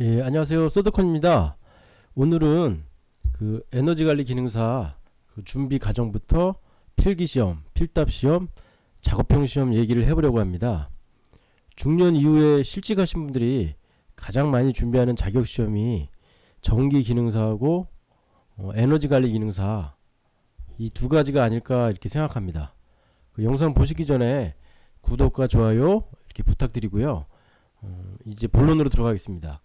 예, 안녕하세요. 소드콘입니다. 오늘은 그 에너지 관리 기능사 그 준비 과정부터 필기 시험, 필답 시험, 작업형 시험 얘기를 해보려고 합니다. 중년 이후에 실직하신 분들이 가장 많이 준비하는 자격 시험이 전기 기능사하고 에너지 관리 기능사 이 두 가지가 아닐까 이렇게 생각합니다. 그 영상 보시기 전에 구독과 좋아요 이렇게 부탁드리고요. 이제 본론으로 들어가겠습니다.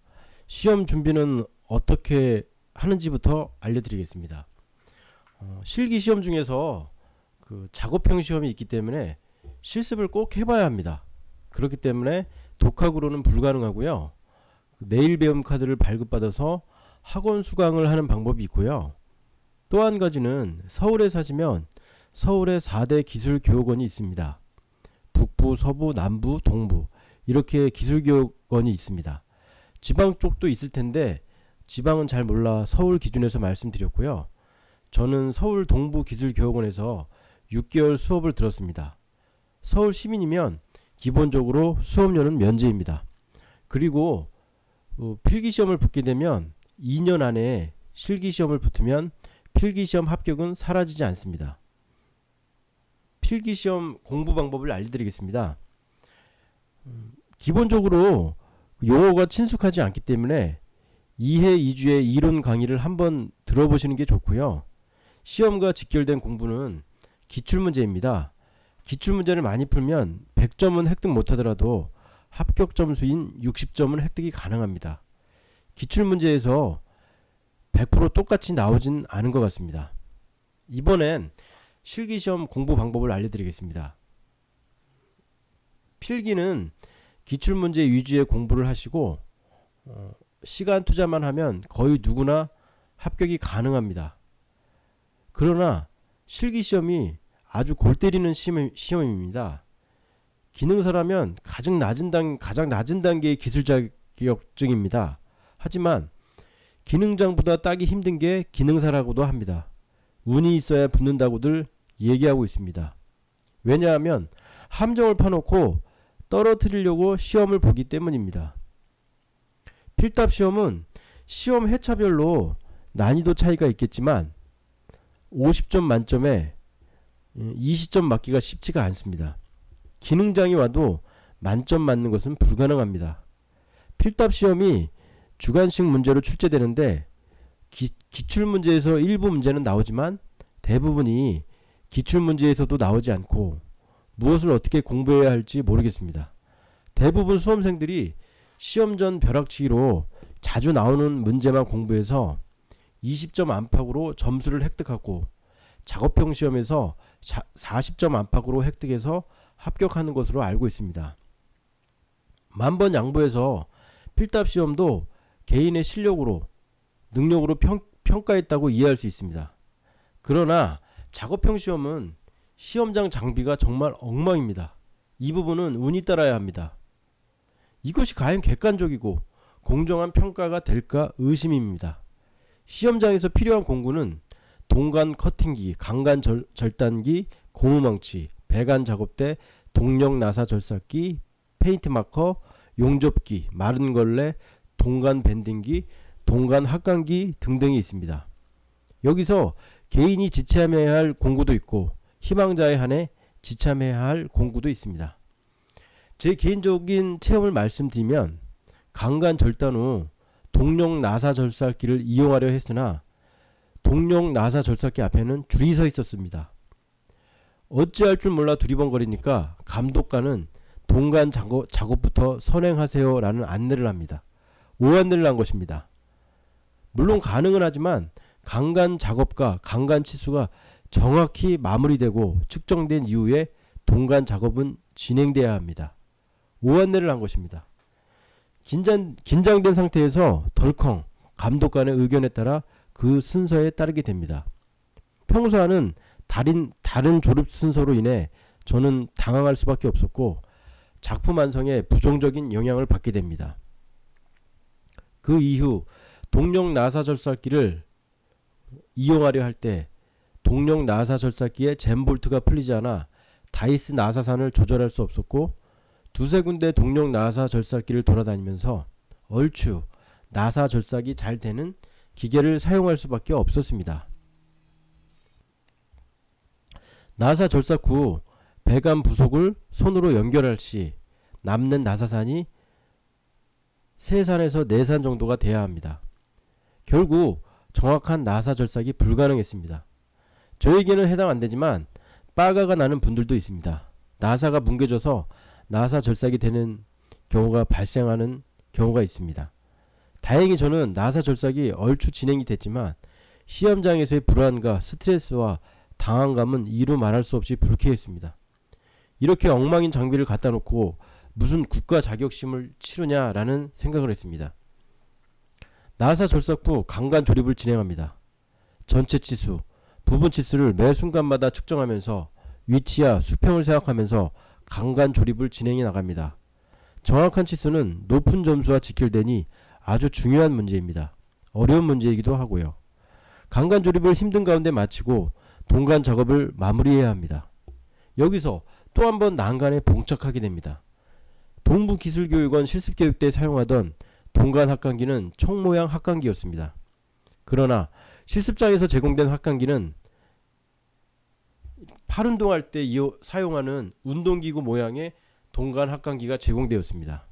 시험 준비는 어떻게 하는지부터 알려드리겠습니다. 실기 시험 중에서 그 작업형 시험이 있기 때문에 실습을 꼭 해봐야 합니다. 그렇기 때문에 독학으로는 불가능하고요. 내일 배움 카드를 발급받아서 학원 수강을 하는 방법이 있고요. 또 한 가지는 서울에 사시면 서울에 4대 기술교육원이 있습니다. 북부, 서부, 남부, 동부 이렇게 기술교육원이 있습니다. 지방 쪽도 있을 텐데 지방은 잘 몰라 서울 기준에서 말씀드렸고요. 저는 서울 동부기술교육원에서 6개월 수업을 들었습니다. 서울 시민이면 기본적으로 수업료는 면제입니다. 그리고 필기시험을 붙게 되면 2년 안에 실기시험을 붙으면 필기시험 합격은 사라지지 않습니다. 필기시험 공부 방법을 알려드리겠습니다. 기본적으로 용어가 친숙하지 않기 때문에 2회 2주의 이론 강의를 한번 들어보시는 게 좋고요. 시험과 직결된 공부는 기출문제입니다. 기출문제를 많이 풀면 100점은 획득 못하더라도 합격 점수인 60점은 획득이 가능합니다. 기출문제에서 100% 똑같이 나오진 않은 것 같습니다. 이번엔 실기시험 공부 방법을 알려드리겠습니다. 필기는 기출문제 위주의 공부를 하시고 시간 투자만 하면 거의 누구나 합격이 가능합니다. 그러나 실기시험이 아주 골 때리는 시험입니다. 기능사라면 가장 낮은 단계의 기술 자격증입니다. 하지만 기능장보다 따기 힘든 게 기능사라고도 합니다. 운이 있어야 붙는다고들 얘기하고 있습니다. 왜냐하면 함정을 파놓고 떨어뜨리려고 시험을 보기 때문입니다. 필답 시험은 시험 회차별로 난이도 차이가 있겠지만 50점 만점에 20점 맞기가 쉽지가 않습니다. 기능장이 와도 만점 맞는 것은 불가능합니다. 필답 시험이 주관식 문제로 출제되는데 기출문제에서 일부 문제는 나오지만 대부분이 기출문제에서도 나오지 않고 무엇을 어떻게 공부해야 할지 모르겠습니다. 대부분 수험생들이 시험 전 벼락치기로 자주 나오는 문제만 공부해서 20점 안팎으로 점수를 획득하고 작업형 시험에서 40점 안팎으로 획득해서 합격하는 것으로 알고 있습니다. 만번 양보해서 필답 시험도 개인의 실력으로 능력으로 평가했다고 이해할 수 있습니다. 그러나 작업형 시험은 시험장 장비가 정말 엉망입니다. 이 부분은 운이 따라야 합니다. 이것이 과연 객관적이고 공정한 평가가 될까 의심입니다. 시험장에서 필요한 공구는 동간 커팅기, 강간 절단기, 고무망치, 배관 작업대, 동력 나사 절삭기, 페인트 마커, 용접기, 마른 걸레, 동간 밴딩기, 동간 확강기 등등이 있습니다. 여기서 개인이 지참해야 할 공구도 있고 희망자에 한해 지참해야 할 공구도 있습니다. 제 개인적인 체험을 말씀드리면 강간 절단 후 동력 나사 절삭기를 이용하려 했으나 동력 나사 절삭기 앞에는 줄이 서 있었습니다. 어찌할 줄 몰라 두리번거리니까 감독관은 동간 작업부터 선행하세요 라는 안내를 합니다. 오안내를 한 것입니다. 물론 가능은 하지만 강간 작업과 강간 치수가 정확히 마무리되고 측정된 이후에 동간 작업은 진행돼야 합니다. 오안내를 한 것입니다. 긴장된 상태에서 덜컹 감독관의 의견에 따라 그 순서에 따르게 됩니다. 평소와는 다른 졸업 순서로 인해 저는 당황할 수밖에 없었고 작품 완성에 부정적인 영향을 받게 됩니다. 그 이후 동력 나사 절삭기를 이용하려 할 때 동력 나사 절삭기에 잼볼트가 풀리지 않아 다이스 나사산을 조절할 수 없었고 두세 군데 동력 나사 절삭기를 돌아다니면서 얼추 나사 절삭이 잘 되는 기계를 사용할 수밖에 없었습니다. 나사 절삭 후 배관 부속을 손으로 연결할 시 남는 나사산이 3산에서 4산 정도가 돼야 합니다. 결국 정확한 나사 절삭이 불가능했습니다. 저에게는 해당 안되지만 빠가가 나는 분들도 있습니다. 나사가 뭉개져서 나사 절삭이 되는 경우가 발생하는 경우가 있습니다. 다행히 저는 나사 절삭이 얼추 진행이 됐지만 시험장에서의 불안과 스트레스와 당황감은 이루 말할 수 없이 불쾌했습니다. 이렇게 엉망인 장비를 갖다 놓고 무슨 국가 자격시험을 치르냐라는 생각을 했습니다. 나사 절삭 후 강간 조립을 진행합니다. 전체 치수, 부분 치수를 매 순간마다 측정하면서 위치와 수평을 생각하면서 강간 조립을 진행해 나갑니다. 정확한 치수는 높은 점수와 직결되니 아주 중요한 문제입니다. 어려운 문제이기도 하고요. 강간 조립을 힘든 가운데 마치고 동간 작업을 마무리해야 합니다. 여기서 또 한 번 난간에 봉착하게 됩니다. 동부기술교육원 실습교육 때 사용하던 동간 합강기는 총 모양 합강기였습니다. 그러나 실습장에서 제공된 합강기는 팔 운동할 때 사용하는 운동기구 모양의 동간 합강기가 제공되었습니다.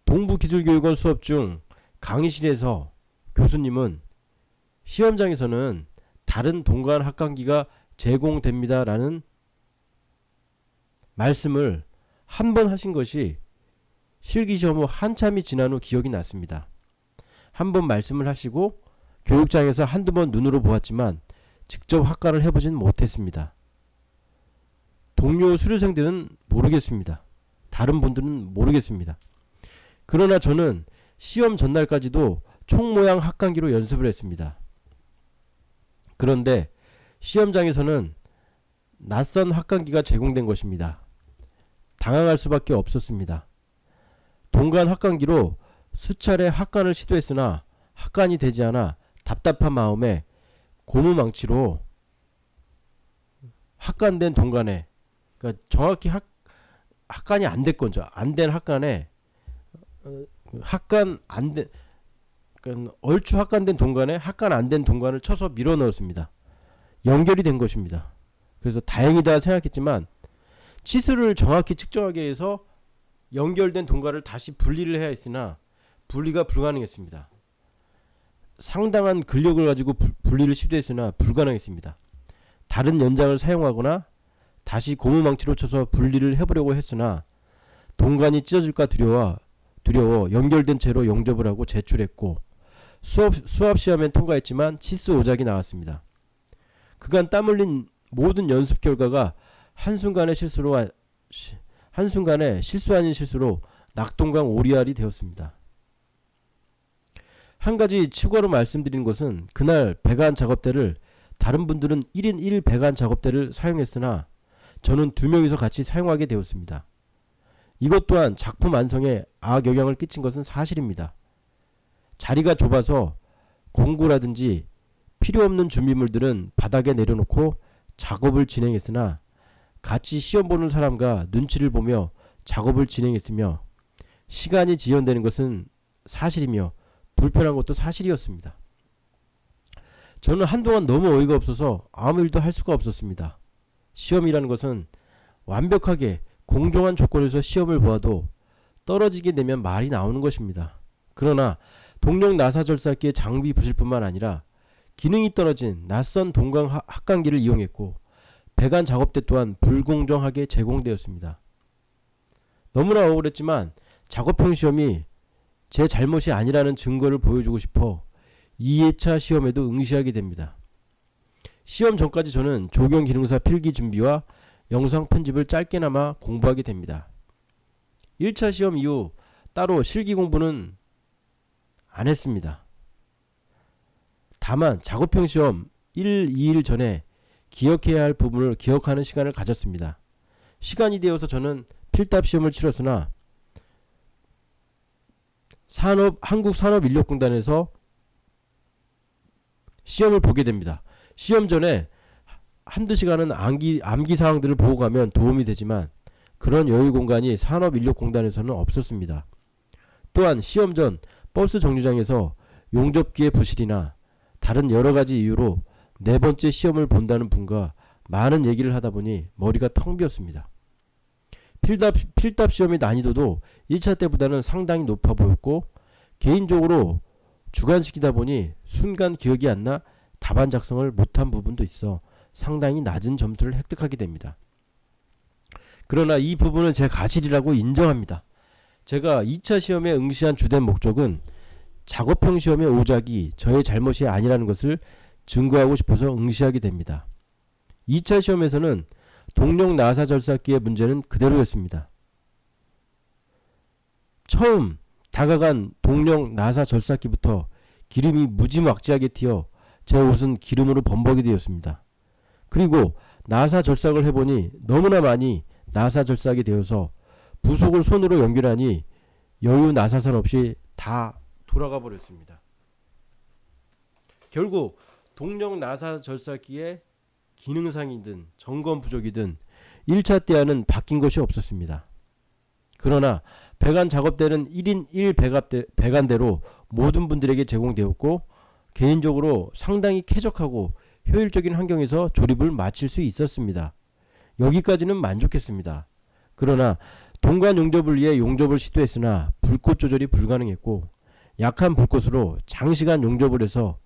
동부기술교육원 수업 중 강의실에서 교수님은 시험장에서는 다른 동간 합강기가 제공됩니다 라는 말씀을 한 번 하신 것이 실기시험 후 한참이 지난 후 기억이 났습니다. 한 번 말씀을 하시고 교육장에서 한두 번 눈으로 보았지만 직접 학관을 해보진 못했습니다. 동료 수료생들은 모르겠습니다. 다른 분들은 모르겠습니다. 그러나 저는 시험 전날까지도 총 모양 합강기로 연습을 했습니다. 그런데 시험장에서는 낯선 합강기가 제공된 것입니다. 당황할 수밖에 없었습니다. 동간 합강기로 수차례 합관을 시도했으나 합관이 되지 않아 답답한 마음에 고무망치로 합관된 동간에, 그러니까 정확히 합관이 안 됐건죠. 안 된 합관에 합관 안 된, 그러니까 얼추 합관된 동간에 합관 안 된 동간을 쳐서 밀어 넣었습니다. 연결이 된 것입니다. 그래서 다행이다 생각했지만 치수를 정확히 측정하기 위해서 연결된 동간을 다시 분리를 해야 했으나 분리가 불가능했습니다. 상당한 근력을 가지고 분리를 시도했으나 불가능했습니다. 다른 연장을 사용하거나 다시 고무망치로 쳐서 분리를 해보려고 했으나 동간이 찢어질까 두려워 연결된 채로 용접을 하고 제출했고 수업 시험엔 통과했지만 치수 오작이 나왔습니다. 그간 땀 흘린 모든 연습 결과가 한순간에 실수 아닌 실수로 낙동강 오리알이 되었습니다. 한 가지 추가로 말씀드리는 것은 그날 배관 작업대를 다른 분들은 1인 1 배관 작업대를 사용했으나 저는 2명이서 같이 사용하게 되었습니다. 이것 또한 작품 완성에 악영향을 끼친 것은 사실입니다. 자리가 좁아서 공구라든지 필요없는 준비물들은 바닥에 내려놓고 작업을 진행했으나 같이 시험 보는 사람과 눈치를 보며 작업을 진행했으며 시간이 지연되는 것은 사실이며 불편한 것도 사실이었습니다. 저는 한동안 너무 어이가 없어서 아무 일도 할 수가 없었습니다. 시험이라는 것은 완벽하게 공정한 조건에서 시험을 보아도 떨어지게 되면 말이 나오는 것입니다. 그러나 동력 나사 절삭기의 장비 부실뿐만 아니라 기능이 떨어진 낯선 동강 합강기를 이용했고 배관 작업대 또한 불공정하게 제공되었습니다. 너무나 억울했지만 작업형 시험이 제 잘못이 아니라는 증거를 보여주고 싶어 2회차 시험에도 응시하게 됩니다. 시험 전까지 저는 조경기능사 필기 준비와 영상 편집을 짧게나마 공부하게 됩니다. 1차 시험 이후 따로 실기 공부는 안 했습니다. 다만 작업형 시험 1, 2일 전에 기억해야 할 부분을 기억하는 시간을 가졌습니다. 시간이 되어서 저는 필답 시험을 치렀으나 한국산업인력공단에서 시험을 보게 됩니다. 시험 전에 한두 시간은 암기 사항들을 보고 가면 도움이 되지만 그런 여유 공간이 산업인력공단에서는 없었습니다. 또한 시험 전 버스 정류장에서 용접기의 부실이나 다른 여러가지 이유로 네 번째 시험을 본다는 분과 많은 얘기를 하다 보니 머리가 텅 비었습니다. 필답 시험의 난이도도 1차 때보다는 상당히 높아 보였고, 개인적으로 주관식이다 보니 순간 기억이 안 나 답안 작성을 못한 부분도 있어 상당히 낮은 점수를 획득하게 됩니다. 그러나 이 부분은 제 가실이라고 인정합니다. 제가 2차 시험에 응시한 주된 목적은 작업형 시험의 오작이 저의 잘못이 아니라는 것을 증거하고 싶어서 응시하게 됩니다. 2차 시험에서는 동력 나사 절삭기의 문제는 그대로였습니다. 처음 다가간 동력 나사 절삭기부터 기름이 무지막지하게 튀어 제 옷은 기름으로 범벅이 되었습니다. 그리고 나사 절삭을 해보니 너무나 많이 나사 절삭이 되어서 부속을 손으로 연결하니 여유 나사선 없이 다 돌아가 버렸습니다. 결국 동력 나사 절삭기의 기능상이든 점검 부족이든 1차 때와는 바뀐 것이 없었습니다. 그러나 배관 작업대는 1인 1배관대로 모든 분들에게 제공되었고, 개인적으로 상당히 쾌적하고 효율적인 환경에서 조립을 마칠 수 있었습니다. 여기까지는 만족했습니다. 그러나 동관 용접을 위해 용접을 시도했으나 불꽃 조절이 불가능했고, 약한 불꽃으로 장시간 용접을 해서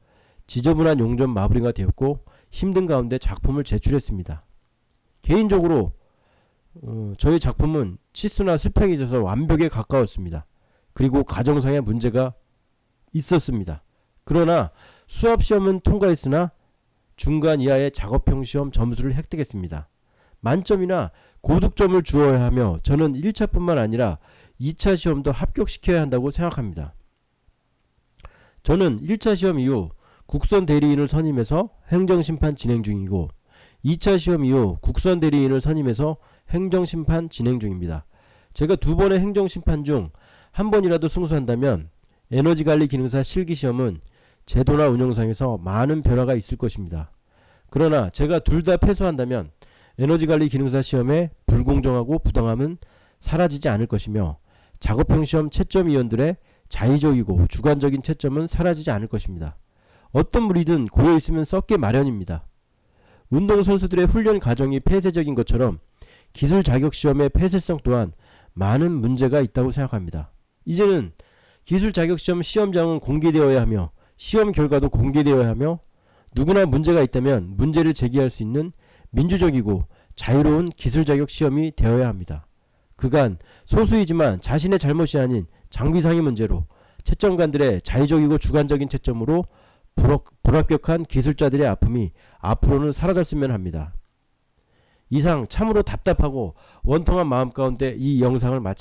지저분한 용접 마무리가 되었고, 힘든 가운데 작품을 제출했습니다. 개인적으로 저희 작품은 치수나 스펙이 있어서 완벽에 가까웠습니다. 그리고 가정상의 문제가 있었습니다. 그러나 수압시험은 통과했으나 중간 이하의 작업형 시험 점수를 획득했습니다. 만점이나 고득점을 주어야 하며 저는 1차뿐만 아니라 2차 시험도 합격시켜야 한다고 생각합니다. 저는 1차 시험 이후 국선 대리인을 선임해서 행정심판 진행 중이고, 2차 시험 이후 국선 대리인을 선임해서 행정심판 진행 중입니다. 제가 두 번의 행정심판 중 한 번이라도 승소한다면 에너지관리 기능사 실기시험은 제도나 운영상에서 많은 변화가 있을 것입니다. 그러나 제가 둘 다 패소한다면 에너지관리 기능사 시험의 불공정하고 부당함은 사라지지 않을 것이며, 작업형 시험 채점위원들의 자의적이고 주관적인 채점은 사라지지 않을 것입니다. 어떤 물이든 고여 있으면 썩게 마련입니다. 운동선수들의 훈련 과정이 폐쇄적인 것처럼 기술 자격 시험의 폐쇄성 또한 많은 문제가 있다고 생각합니다. 이제는 기술 자격 시험 시험장은 공개되어야 하며 시험 결과도 공개되어야 하며, 누구나 문제가 있다면 문제를 제기할 수 있는 민주적이고 자유로운 기술 자격 시험이 되어야 합니다. 그간 소수이지만 자신의 잘못이 아닌 장비상의 문제로 채점관들의 자의적이고 주관적인 채점으로 불합격한 기술자들의 아픔이 앞으로는 사라졌으면 합니다. 이상 참으로 답답하고 원통한 마음 가운데 이 영상을 마치